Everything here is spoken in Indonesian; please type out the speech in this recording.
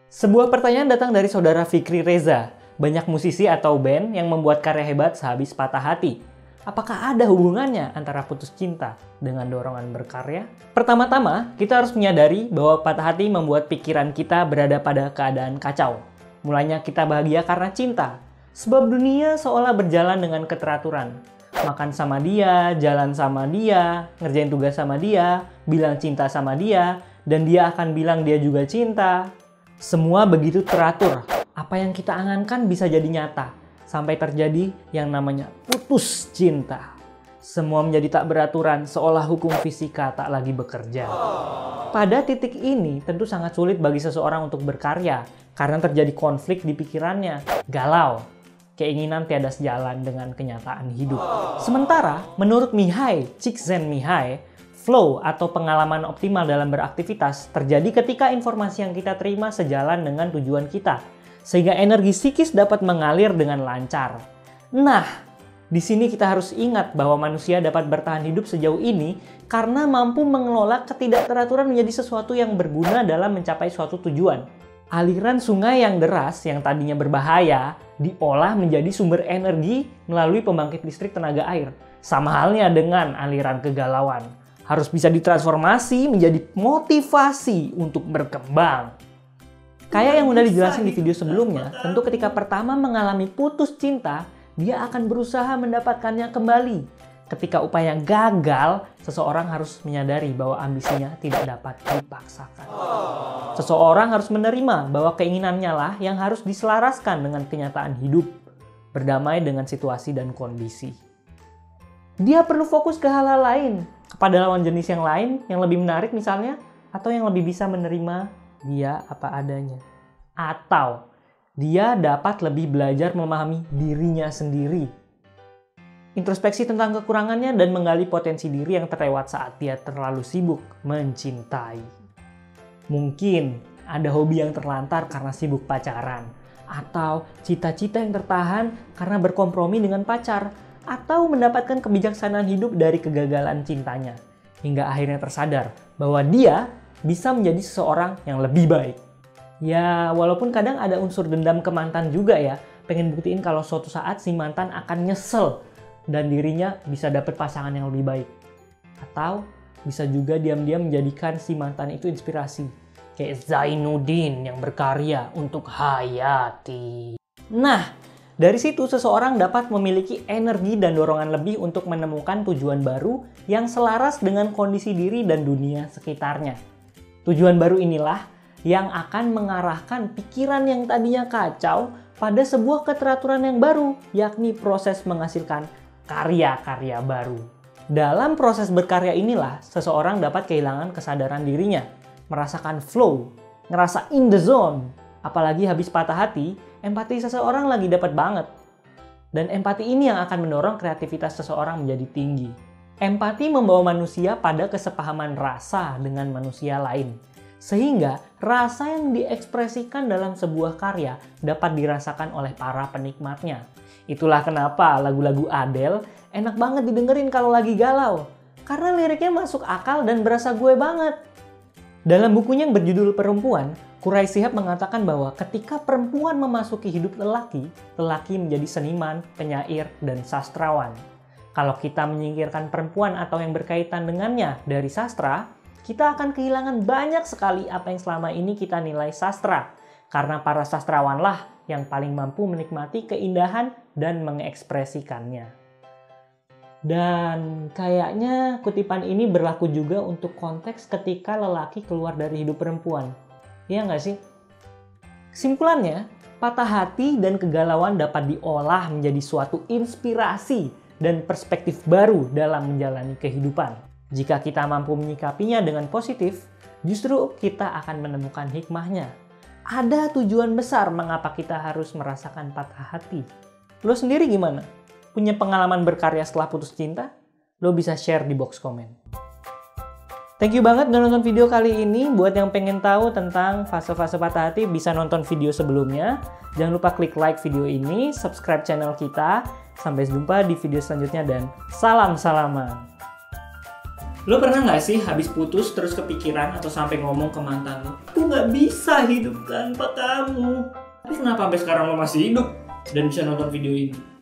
Sebuah pertanyaan datang dari saudara Fikri Reza. Banyak musisi atau band yang membuat karya hebat sehabis patah hati. Apakah ada hubungannya antara putus cinta dengan dorongan berkarya? Pertama-tama, kita harus menyadari bahwa patah hati membuat pikiran kita berada pada keadaan kacau. Mulanya kita bahagia karena cinta, sebab dunia seolah berjalan dengan keteraturan. Makan sama dia, jalan sama dia, ngerjain tugas sama dia, bilang cinta sama dia, dan dia akan bilang dia juga cinta. Semua begitu teratur. Apa yang kita angankan bisa jadi nyata. Sampai terjadi yang namanya putus cinta. Semua menjadi tak beraturan, seolah hukum fisika tak lagi bekerja. Pada titik ini, tentu sangat sulit bagi seseorang untuk berkarya. Karena terjadi konflik di pikirannya. Galau. Keinginan tiada sejalan dengan kenyataan hidup. Sementara, menurut Mihai Csikszentmihalyi, flow atau pengalaman optimal dalam beraktivitas terjadi ketika informasi yang kita terima sejalan dengan tujuan kita, sehingga energi psikis dapat mengalir dengan lancar. Nah, di sini kita harus ingat bahwa manusia dapat bertahan hidup sejauh ini karena mampu mengelola ketidakteraturan menjadi sesuatu yang berguna dalam mencapai suatu tujuan. Aliran sungai yang deras yang tadinya berbahaya diolah menjadi sumber energi melalui pembangkit listrik tenaga air. Sama halnya dengan aliran kegalauan. Harus bisa ditransformasi menjadi motivasi untuk berkembang. Kayak yang udah dijelasin di video sebelumnya, tentu ketika pertama mengalami putus cinta, dia akan berusaha mendapatkannya kembali. Ketika upaya gagal, seseorang harus menyadari bahwa ambisinya tidak dapat dipaksakan. Seseorang harus menerima bahwa keinginannya lah yang harus diselaraskan dengan kenyataan hidup, berdamai dengan situasi dan kondisi. Dia perlu fokus ke hal-hal lain, kepada lawan jenis yang lain, yang lebih menarik misalnya, atau yang lebih bisa menerima dia apa adanya. Atau dia dapat lebih belajar memahami dirinya sendiri. Introspeksi tentang kekurangannya dan menggali potensi diri yang terlewat saat dia terlalu sibuk mencintai. Mungkin ada hobi yang terlantar karena sibuk pacaran. Atau cita-cita yang tertahan karena berkompromi dengan pacar. Atau mendapatkan kebijaksanaan hidup dari kegagalan cintanya. Hingga akhirnya tersadar bahwa dia bisa menjadi seseorang yang lebih baik. Ya, walaupun kadang ada unsur dendam ke mantan juga ya. Pengen buktiin kalau suatu saat si mantan akan nyesel. Dan dirinya bisa dapet pasangan yang lebih baik. Atau bisa juga diam-diam menjadikan si mantan itu inspirasi. Kayak Zainuddin yang berkarya untuk Hayati. Nah, dari situ seseorang dapat memiliki energi dan dorongan lebih untuk menemukan tujuan baru yang selaras dengan kondisi diri dan dunia sekitarnya. Tujuan baru inilah yang akan mengarahkan pikiran yang tadinya kacau pada sebuah keteraturan yang baru, yakni proses menghasilkan karya-karya baru. Dalam proses berkarya inilah seseorang dapat kehilangan kesadaran dirinya, merasakan flow, ngerasa in the zone. Apalagi habis patah hati, empati seseorang lagi dapat banget. Dan empati ini yang akan mendorong kreativitas seseorang menjadi tinggi. Empati membawa manusia pada kesepahaman rasa dengan manusia lain. Sehingga rasa yang diekspresikan dalam sebuah karya dapat dirasakan oleh para penikmatnya. Itulah kenapa lagu-lagu Adele enak banget didengerin kalau lagi galau. Karena liriknya masuk akal dan berasa gue banget. Dalam bukunya yang berjudul Perempuan, Quraish Shihab mengatakan bahwa ketika perempuan memasuki hidup lelaki, lelaki menjadi seniman, penyair, dan sastrawan. Kalau kita menyingkirkan perempuan atau yang berkaitan dengannya dari sastra, kita akan kehilangan banyak sekali apa yang selama ini kita nilai sastra. Karena para sastrawanlah yang paling mampu menikmati keindahan dan mengekspresikannya. Dan kayaknya kutipan ini berlaku juga untuk konteks ketika lelaki keluar dari hidup perempuan. Iya nggak sih? Kesimpulannya, patah hati dan kegalauan dapat diolah menjadi suatu inspirasi dan perspektif baru dalam menjalani kehidupan. Jika kita mampu menyikapinya dengan positif, justru kita akan menemukan hikmahnya. Ada tujuan besar mengapa kita harus merasakan patah hati. Lo sendiri gimana? Punya pengalaman berkarya setelah putus cinta? Lo bisa share di box komen. Thank you banget udah nonton video kali ini. Buat yang pengen tahu tentang fase-fase patah hati, bisa nonton video sebelumnya. Jangan lupa klik like video ini, subscribe channel kita. Sampai jumpa di video selanjutnya dan salam-salaman. Lo pernah nggak sih habis putus terus kepikiran atau sampai ngomong ke mantan lo, aku nggak bisa hidup tanpa kamu. Terus kenapa sampai sekarang lo masih hidup dan bisa nonton video ini?